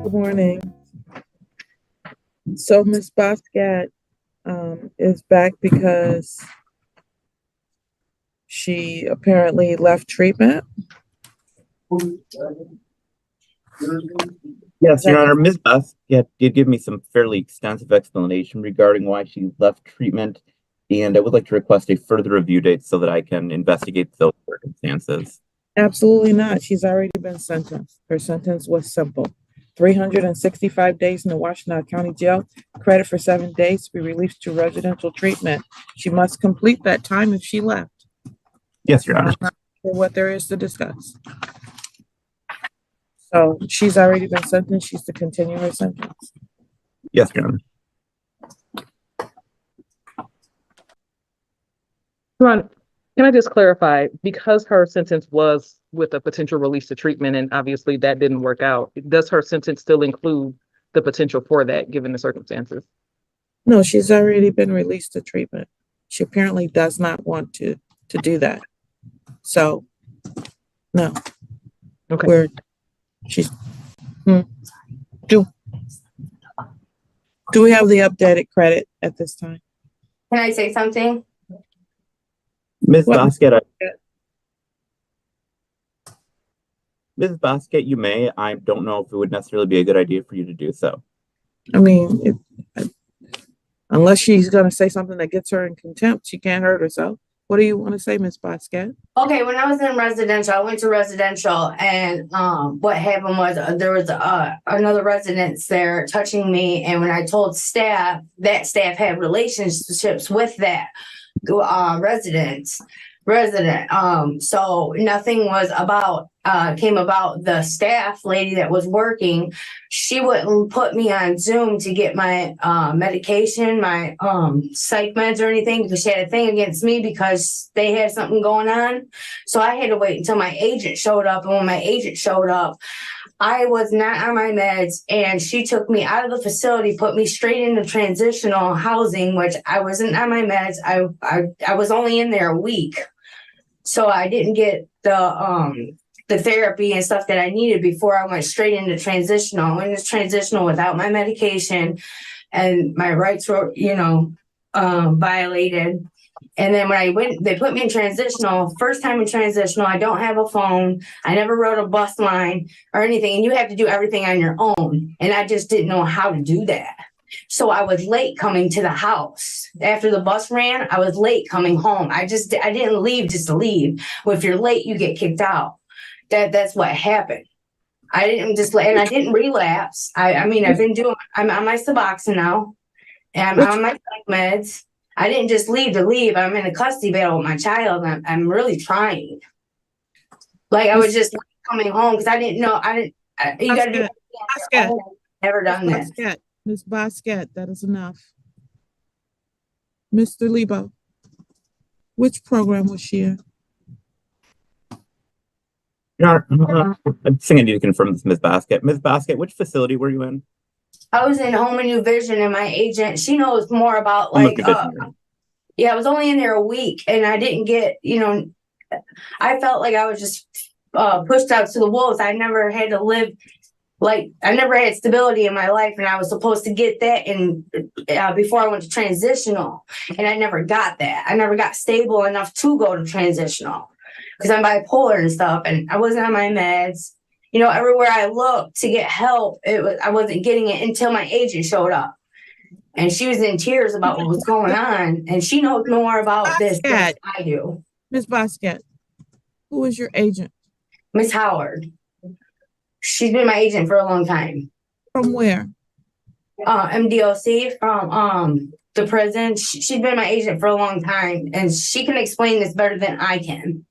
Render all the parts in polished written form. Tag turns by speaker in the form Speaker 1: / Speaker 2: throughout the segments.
Speaker 1: Good morning. So Ms. Boscat is back because she apparently left treatment.
Speaker 2: Yes, Your Honor, Ms. Boscat did give me some fairly extensive explanation regarding why she left treatment, and I would like to request a further review date so that I can investigate those circumstances.
Speaker 1: Absolutely not. She's already been sentenced. Her sentence was simple. 365 days in the Washtenaw County Jail, credit for 7 days to be released to residential treatment. She must complete that time if she left.
Speaker 2: Yes, Your Honor.
Speaker 1: I'm not sure what there is to discuss. So she's already been sentenced. She's to continue her sentence.
Speaker 2: Yes, Your Honor.
Speaker 3: Ron, can I just clarify, because her sentence was with a potential release to treatment, and obviously that didn't work out, does her sentence still include the potential for that, given the circumstances?
Speaker 1: No, she's already been released to treatment. She apparently does not want to do that. So, no.
Speaker 3: Okay.
Speaker 1: Do we have the updated credit at this time?
Speaker 4: Can I say something?
Speaker 2: Ms.
Speaker 1: What?
Speaker 2: Boscat, you may. I don't know if it would necessarily be a good idea for you to do so.
Speaker 1: I mean, unless she's going to say something that gets her in contempt, she can't hurt herself. What do you want to say, Ms. Boscat?
Speaker 4: Okay, when I was in residential, I went to residential, and what happened was there was another residence there touching me, and when I told staff, that staff had relationships with that resident. So nothing was came about the staff lady that was working. She wouldn't put me on Zoom to get my medication, my psych meds or anything, because she had a thing against me because they had something going on. So I had to wait until my agent showed up. And when my agent showed up, I was not on my meds, and she took me out of the facility, put me straight into transitional housing, which I wasn't on my meds. I was only in there a week. So I didn't get the therapy and stuff that I needed before I went straight into transitional. I went into transitional without my medication, and my rights were, violated. And then when I went, they put me in transitional. First time in transitional, I don't have a phone. I never rode a bus line or anything. And you have to do everything on your own. And I just didn't know how to do that. So I was late coming to the house. After the bus ran, I was late coming home. I didn't leave just to leave. Well, if you're late, you get kicked out. That's what happened. I didn't relapse. I've been I'm on my Suboxone now, and I'm on my meds. I didn't just leave to leave. I'm in a custody battle with my child, and I'm really trying. Like, I was just coming home because I didn't know. You got to do. I've never done that.
Speaker 1: Ms. Boscat, that is enough. Mr. Lebo, which program was she in?
Speaker 2: Your Honor, I think I need to confirm this, Ms. Boscat. Ms. Boscat, which facility were you in?
Speaker 4: I was in Home and New Vision, and my agent, she knows more about I was only in there a week, and I didn't get, I felt like I was just pushed out to the wolves. I never had to live, I never had stability in my life, and I was supposed to get that before I went to transitional, and I never got that. I never got stable enough to go to transitional because I'm bipolar and stuff, and I wasn't on my meds. Everywhere I looked to get help, I wasn't getting it until my agent showed up. And she was in tears about what was going on. And she knows more about this than I do.
Speaker 1: Ms. Boscat, who is your agent?
Speaker 4: Miss Howard. She's been my agent for a long time.
Speaker 1: From where?
Speaker 4: MDOC, from the prison. She's been my agent for a long time. And she can explain this better than I can.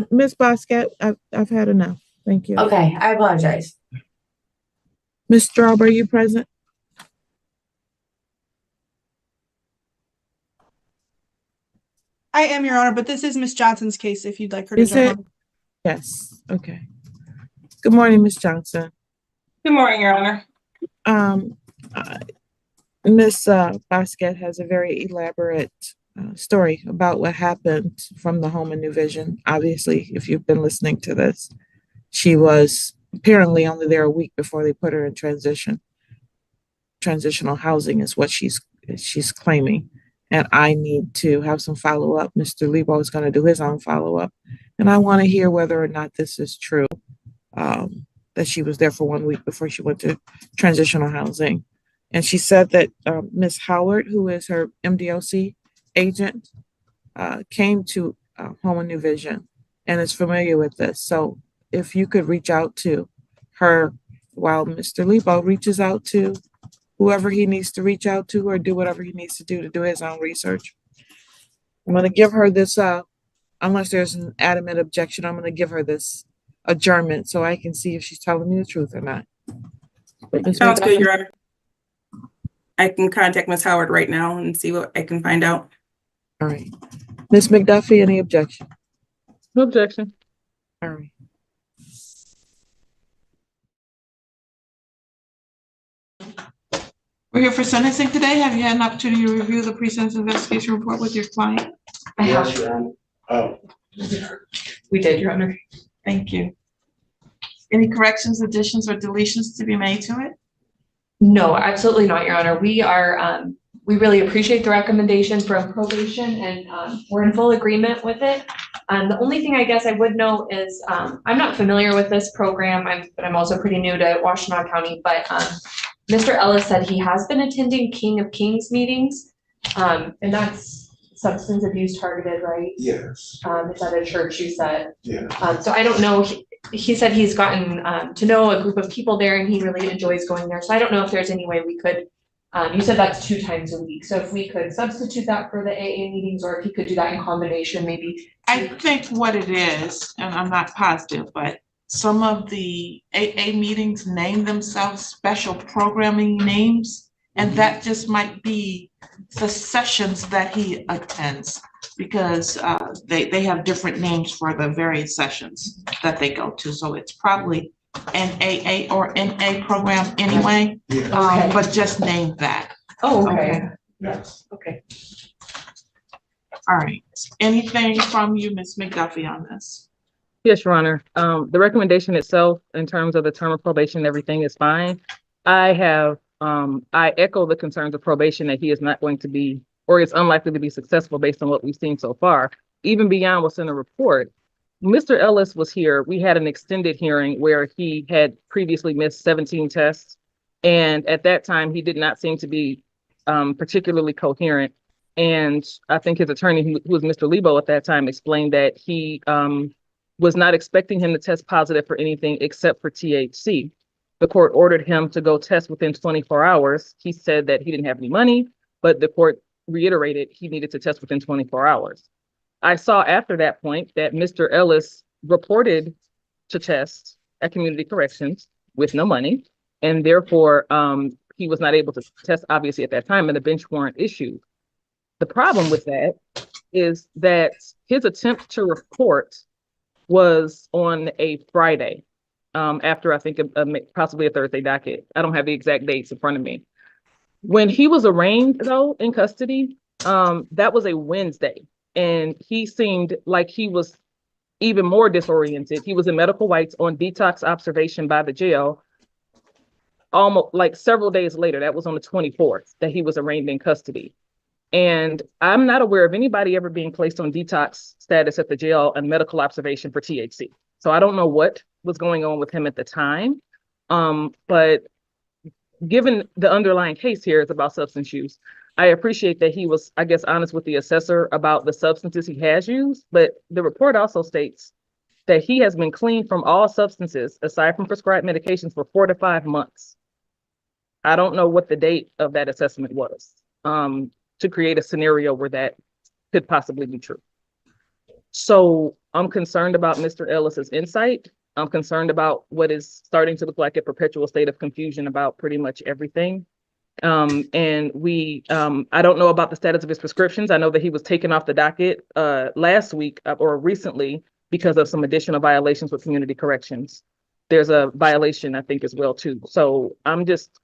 Speaker 1: Ms. Boscat, I've had enough. Thank you.
Speaker 4: Okay, I apologize.
Speaker 1: Ms. Straub, are you present?
Speaker 5: I am, Your Honor, but this is Miss Johnson's case if you'd like her to
Speaker 1: Is it? Yes. Okay. Good morning, Ms. Johnson.
Speaker 5: Good morning, Your Honor.
Speaker 1: Ms. Boscat has a very elaborate story about what happened from the home in New Vision. Obviously, if you've been listening to this, she was apparently only there a week before they put her in transitional housing is what she's claiming. And I need to have some follow up. Mr. Lebo is going to do his own follow up. And I want to hear whether or not this is true, that she was there for 1 week before she went to transitional housing. And she said that Ms. Howard, who is her MDOC agent, came to Home and New Vision and is familiar with this. So if you could reach out to her while Mr. Lebo reaches out to whoever he needs to reach out to or do whatever he needs to do his own research. I'm going to give her this, unless there's an adamant objection, I'm going to give her this adjournment so I can see if she's telling me the truth or not.
Speaker 6: Sounds good, Your Honor. I can contact Ms. Howard right now and see what I can find out.
Speaker 1: All right. Ms. McDuffie, any objection?
Speaker 3: No objection.
Speaker 1: All right.
Speaker 5: We're here for sentencing today. Have you had an opportunity to review the pre-sentence investigation report with your client?
Speaker 7: Yes, Your Honor. Oh.
Speaker 8: We did, Your Honor.
Speaker 5: Thank you. Any corrections, additions, or deletions to be made to it?
Speaker 8: No, absolutely not, Your Honor. We are, we really appreciate the recommendation from probation and we're in full agreement with it. The only thing I guess I would note is I'm not familiar with this program, but I'm also pretty new to Washtenaw County, but Mr. Ellis said he has been attending King of Kings meetings, and that's substance abuse targeted, right?
Speaker 7: Yes.
Speaker 8: Is that a church you said?
Speaker 7: Yeah.
Speaker 8: So I don't know, he said he's gotten to know a group of people there and he really enjoys going there. So I don't know if there's any way we could, you said that's 2 times a week. So if we could substitute that for the AA meetings, or if you could do that in combination, maybe.
Speaker 5: I think what it is, and I'm not positive, but some of the AA meetings name themselves special programming names, and that just might be the sessions that he attends, because they have different names for the various sessions that they go to. So it's probably an AA or NA program anyway,
Speaker 7: Yeah.
Speaker 5: but just name that.
Speaker 8: Oh, okay.
Speaker 5: Okay.
Speaker 8: Yes, okay.
Speaker 5: All right. Anything from you, Ms. McDuffie, on this?
Speaker 3: Yes, Your Honor. The recommendation itself, in terms of the term of probation, everything is fine. I echo the concerns of probation that he is not going to be, or is unlikely to be successful based on what we've seen so far. Even beyond what's in the report, Mr. Ellis was here. We had an extended hearing where he had previously missed 17 tests. And at that time, he did not seem to be particularly coherent. And I think his attorney, who was Mr. Lebo at that time, explained that he was not expecting him to test positive for anything except for THC. The court ordered him to go test within 24 hours. He said that he didn't have any money, but the court reiterated he needed to test within 24 hours. I saw after that point that Mr. Ellis reported to test at community corrections with no money, and therefore he was not able to test obviously at that time, and a bench warrant issued. The problem with that is that his attempt to report was on a Friday, after I think possibly a Thursday docket. I don't have the exact dates in front of me. When he was arraigned though in custody, that was a Wednesday, and he seemed like he was even more disoriented. He was in medical whites on detox observation by the jail almost like several days later. That was on the 24th that he was arraigned in custody. And I'm not aware of anybody ever being placed on detox status at the jail and medical observation for THC. So I don't know what was going on with him at the time. But given the underlying case here is about substance use, I appreciate that he was, I guess, honest with the assessor about the substances he has used. But the report also states that he has been clean from all substances aside from prescribed medications for 4 to 5 months. I don't know what the date of that assessment was. To create a scenario where that could possibly be true. So I'm concerned about Mr. Ellis's insight. I'm concerned about what is starting to look like a perpetual state of confusion about pretty much everything. And I don't know about the status of his prescriptions. I know that he was taken off the docket last week or recently because of some additional violations with community corrections. There's a violation, I think, as well, too. So I'm just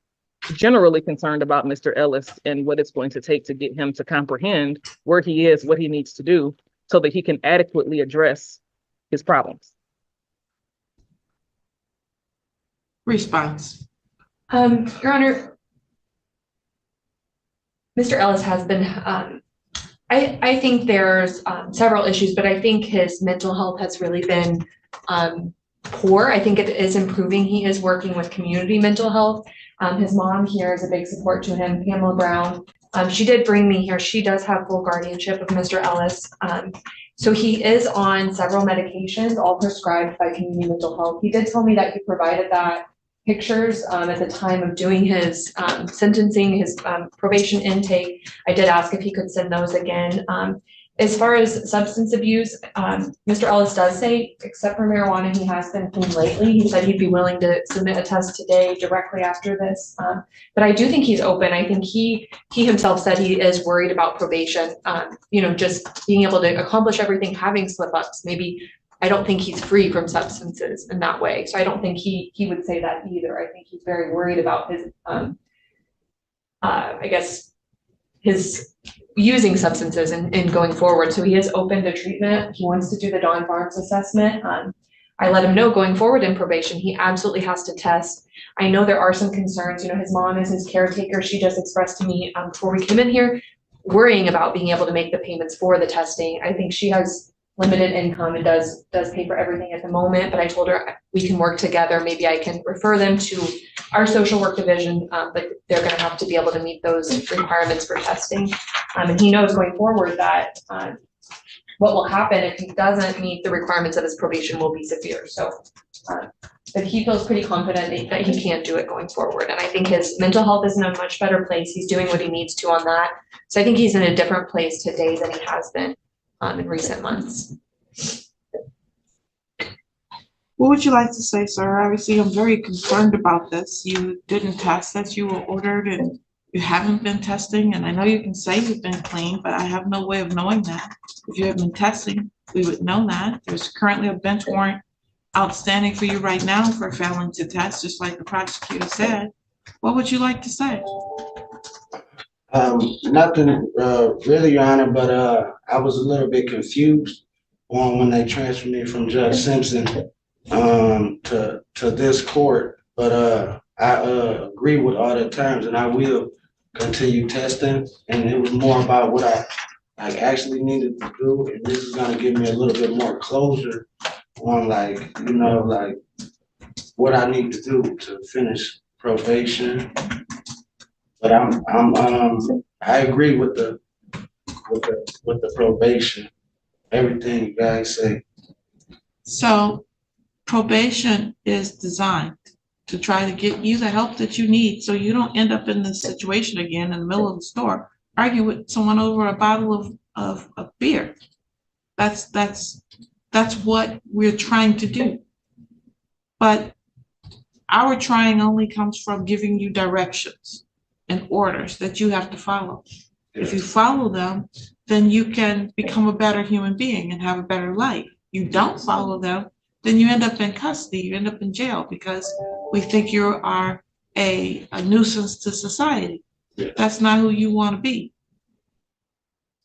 Speaker 3: generally concerned about Mr. Ellis and what it's going to take to get him to comprehend where he is, what he needs to do, so that he can adequately address his problems.
Speaker 5: Response.
Speaker 8: Your Honor, Mr. Ellis has been, I think there's several issues, but I think his mental health has really been poor. I think it is improving. He is working with community mental health. His mom here is a big support to him, Pamela Brown. She did bring me here. She does have full guardianship of Mr. Ellis. So he is on several medications, all prescribed by community mental health. He did tell me that he provided that pictures at the time of doing his sentencing, his probation intake. I did ask if he could send those again. As far as substance abuse, Mr. Ellis does say, except for marijuana, he has been clean lately. He said he'd be willing to submit a test today directly after this. But I do think he's open. I think he himself said he is worried about probation, just being able to accomplish everything, having slip ups. Maybe I don't think he's free from substances in that way. So I don't think he would say that either. I think he's very worried about his, his using substances and going forward. So he is open to treatment. He wants to do the Dawn Farms assessment. I let him know going forward in probation, he absolutely has to test. I know there are some concerns. His mom is his caretaker. She just expressed to me before we came in here, worrying about being able to make the payments for the testing. I think she has limited income and does pay for everything at the moment, but I told her we can work together. Maybe I can refer them to our social work division, but they're going to have to be able to meet those requirements for testing. And he knows going forward that what will happen if he doesn't meet the requirements of his probation will be severe. So, but he feels pretty confident that he can't do it going forward. And I think his mental health is in a much better place. He's doing what he needs to on that. So I think he's in a different place today than he has been in recent months.
Speaker 5: What would you like to say, sir? Obviously, I'm very concerned about this. You didn't test as you were ordered, and you haven't been testing. And I know you can say you've been clean, but I have no way of knowing that. If you have been testing, we would know that. There's currently a bench warrant outstanding for you right now for failing to test, just like the prosecutor said. What would you like to say?
Speaker 7: Nothing really, Your Honor, but I was a little bit confused on when they transferred me from Judge Simpson to this court. But I agree with all the terms, and I will continue testing. And it was more about what I actually needed to do, and this is gonna give me a little bit more closure on what I need to do to finish probation. But I agree with the probation, everything you guys say.
Speaker 5: So probation is designed to try to get you the help that you need so you don't end up in this situation again in the middle of the store, argue with someone over a bottle of beer. That's what we're trying to do. But our trying only comes from giving you directions and orders that you have to follow. If you follow them, then you can become a better human being and have a better life. You don't follow them, then you end up in custody, you end up in jail because we think you are a nuisance to society. That's not who you want to be.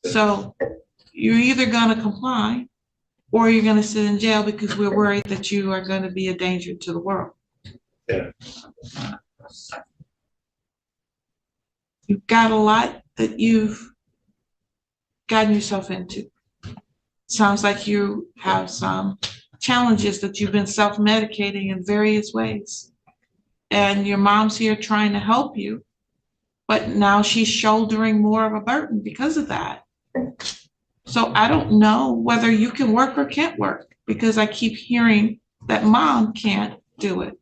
Speaker 5: So you're either going to comply or you're going to sit in jail because we're worried that you are going to be a danger to the world.
Speaker 7: Yeah.
Speaker 5: You've got a lot that you've gotten yourself into. Sounds like you have some challenges that you've been self-medicating in various ways. And your mom's here trying to help you, but now she's shouldering more of a burden because of that. So I don't know whether you can work or can't work because I keep hearing that mom can't do it.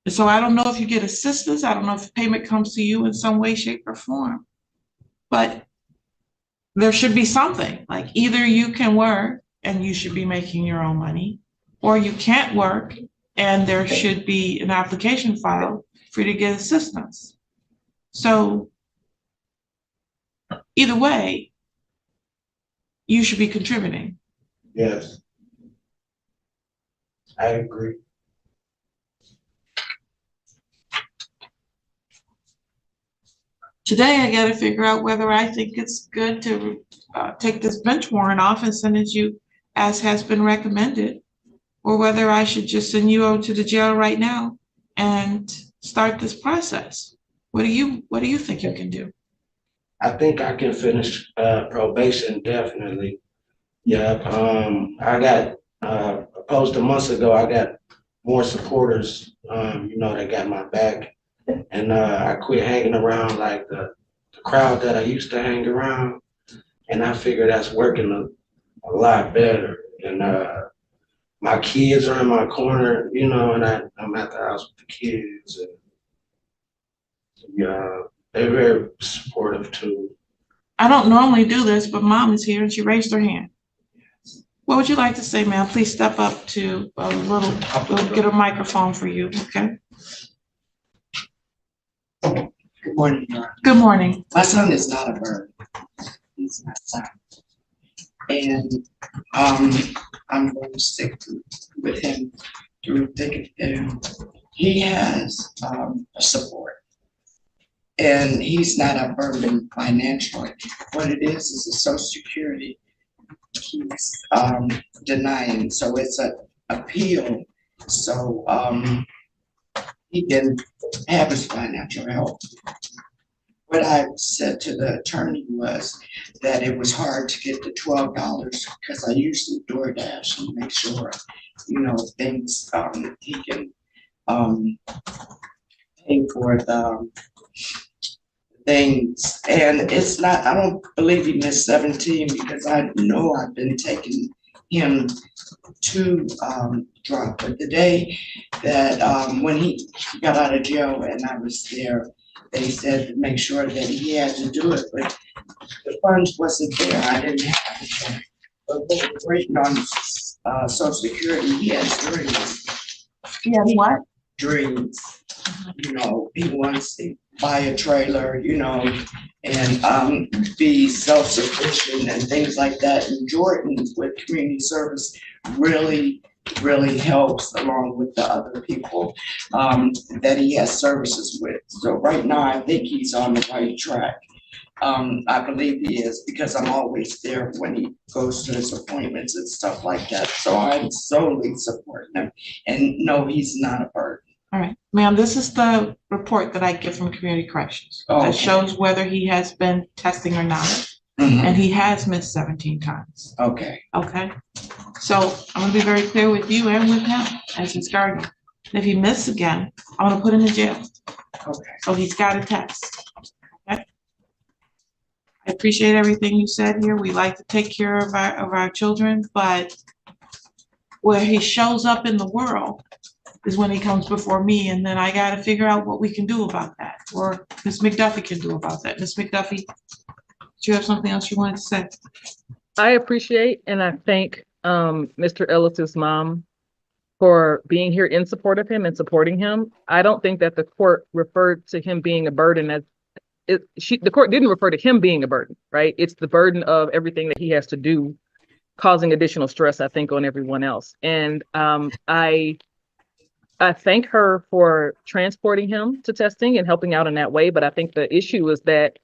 Speaker 5: So I don't know if you get assistance. I don't know if payment comes to you in some way, shape, or form. But there should be something. Like either you can work and you should be making your own money, or you can't work and there should be an application filed for you to get assistance. So either way, you should be contributing.
Speaker 7: Yes, I agree.
Speaker 5: Today, I gotta figure out whether I think it's good to take this bench warrant off and send it to you as has been recommended, or whether I should just send you over to the jail right now and start this process. What do you think you can do?
Speaker 7: I think I can finish probation definitely. Yeah, I got opposed to months ago, I got more supporters, that got my back. And I quit hanging around like the crowd that I used to hang around. And I figure that's working a lot better. And my kids are in my corner, and I'm at the house with the kids. And yeah, they're very supportive too.
Speaker 5: I don't normally do this, but Mom is here and she raised her hand. What would you like to say, ma'am? Please step up to we'll get a microphone for you, okay?
Speaker 9: Good morning, Your Honor.
Speaker 5: Good morning.
Speaker 9: My son is not a bird. He's my son. And I'm going to stick with him through thick and thin. He has support. And he's not a burden financially. What it is a Social Security he's denying. So it's an appeal. So he can have his financial help. What I said to the attorney was that it was hard to get the $12 because I usually DoorDash and make sure, things he can pay for the things. And it's not, I don't believe he missed 17 because I know I've been taking him to drop. But the day that when he got out of jail and I was there, they said to make sure that he had to do it, but the funds wasn't there. I didn't have it. But we were waiting on Social Security. He has dreams.
Speaker 5: He has what?
Speaker 9: Dreams. He wants to buy a trailer, and be self-sufficient and things like that. And Jordan with community service really helps along with the other people that he has services with. So right now, I think he's on the right track. I believe he is because I'm always there when he goes to his appointments and stuff like that. So I'm solely supporting him. And no, he's not a burden.
Speaker 5: All right, ma'am, this is the report that I get from Community Corrections.
Speaker 9: Oh,
Speaker 5: that
Speaker 9: okay.
Speaker 5: shows whether he has been testing or not. And he has missed 17 times.
Speaker 9: Okay.
Speaker 5: Okay. So I'm gonna be very clear with you and with him as his guardian. If he misses again, I'm gonna put him in jail.
Speaker 9: Okay.
Speaker 5: So he's got a test. Okay. I appreciate everything you said here. We like to take care of our children, but where he shows up in the world is when he comes before me, and then I gotta figure out what we can do about that, or Ms. McDuffie can do about that. Ms. McDuffie, do you have something else you wanted to say?
Speaker 3: I appreciate and I thank Mr. Ellis's mom for being here in support of him and supporting him. I don't think that the court referred to him being a burden as the court didn't refer to him being a burden, right? It's the burden of everything that he has to do, causing additional stress, I think, on everyone else. And I thank her for transporting him to testing and helping out in that way. But I think the issue is that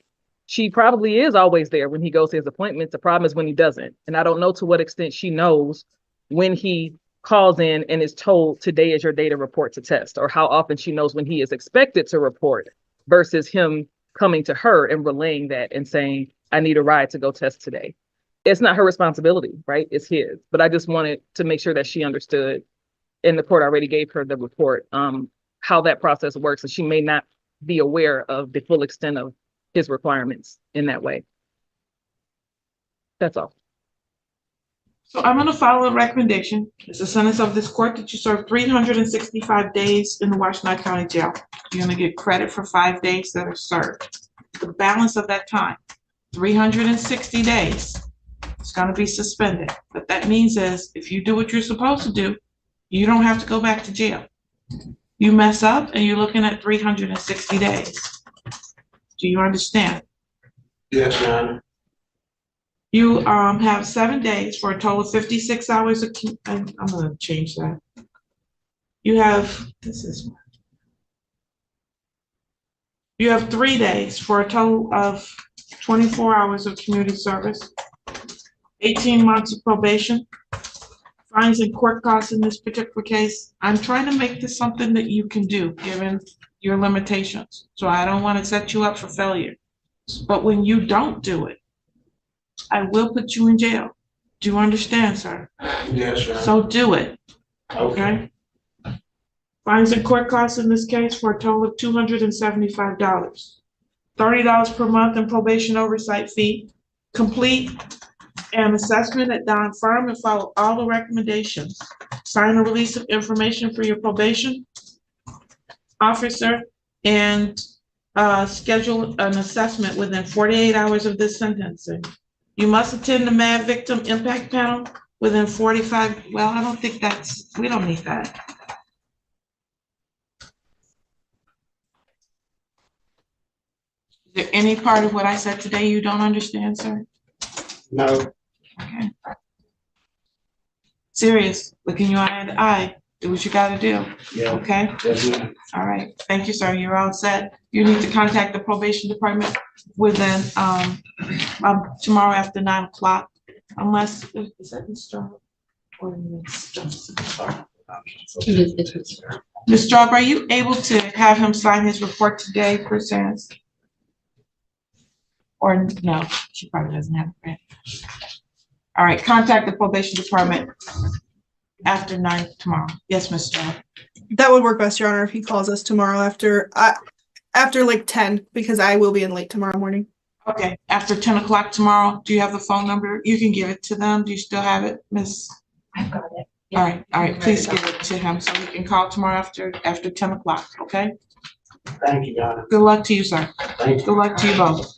Speaker 3: she probably is always there when he goes to his appointments. The problem is when he doesn't. And I don't know to what extent she knows when he calls in and is told today is your day to report to test, or how often she knows when he is expected to report versus him coming to her and relaying that and saying, I need a ride to go test today. It's not her responsibility, right? It's his. But I just wanted to make sure that she understood, and the court already gave her the report, how that process works. And she may not be aware of the full extent of his requirements in that way. That's all.
Speaker 5: So I'm gonna follow a recommendation. It's a sentence of this court that you serve 365 days in the Washtenaw County Jail. You're gonna get credit for 5 days that are served. The balance of that time, 360 days, it's gonna be suspended. What that means is if you do what you're supposed to do, you don't have to go back to jail. You mess up and you're looking at 360 days. Do you understand?
Speaker 7: Yes, Your Honor.
Speaker 5: You have 7 days for a total of 56 hours. I'm gonna change that. You have, You have 3 days for a total of 24 hours of community service, 18 months of probation, fines and court costs in this particular case. I'm trying to make this something that you can do, given your limitations. So I don't want to set you up for failure. But when you don't do it, I will put you in jail. Do you understand, sir?
Speaker 7: Yes, sir.
Speaker 5: So do it,
Speaker 7: Okay.
Speaker 5: okay? Fines and court costs in this case for a total of $275. $30 per month in probation oversight fee. Complete an assessment at Don Firm and follow all the recommendations. Sign a release of information for your probation officer and schedule an assessment within 48 hours of this sentencing. You must attend the MAD Victim Impact Panel within 45, well, I don't think we don't need that. Is there any part of what I said today you don't understand, sir?
Speaker 7: No.
Speaker 5: Okay. Serious, looking you eye to eye, do what you gotta do,
Speaker 7: Yeah.
Speaker 5: okay?
Speaker 7: Yes, ma'am.
Speaker 5: All right, thank you, sir, you're all set. You need to contact the probation department within, tomorrow after 9 o'clock, unless, is that Ms. Straub? Or Ms. Johnson? Ms. Straub, are you able to have him sign his report today, perchance? Or no, she probably doesn't have it. All right, contact the probation department after 9 tomorrow. Yes, Ms. Straub.
Speaker 10: That would work best, Your Honor, if he calls us tomorrow after like 10, because I will be in late tomorrow morning.
Speaker 5: Okay, after 10 o'clock tomorrow, do you have the phone number? You can give it to them. Do you still have it, Miss?
Speaker 8: I've got it.
Speaker 5: All right, please give it to him so we can call tomorrow after 10 o'clock, okay?
Speaker 7: Thank you, Your Honor.
Speaker 5: Good luck to you, sir.
Speaker 7: Thank you.
Speaker 5: Good luck to you both.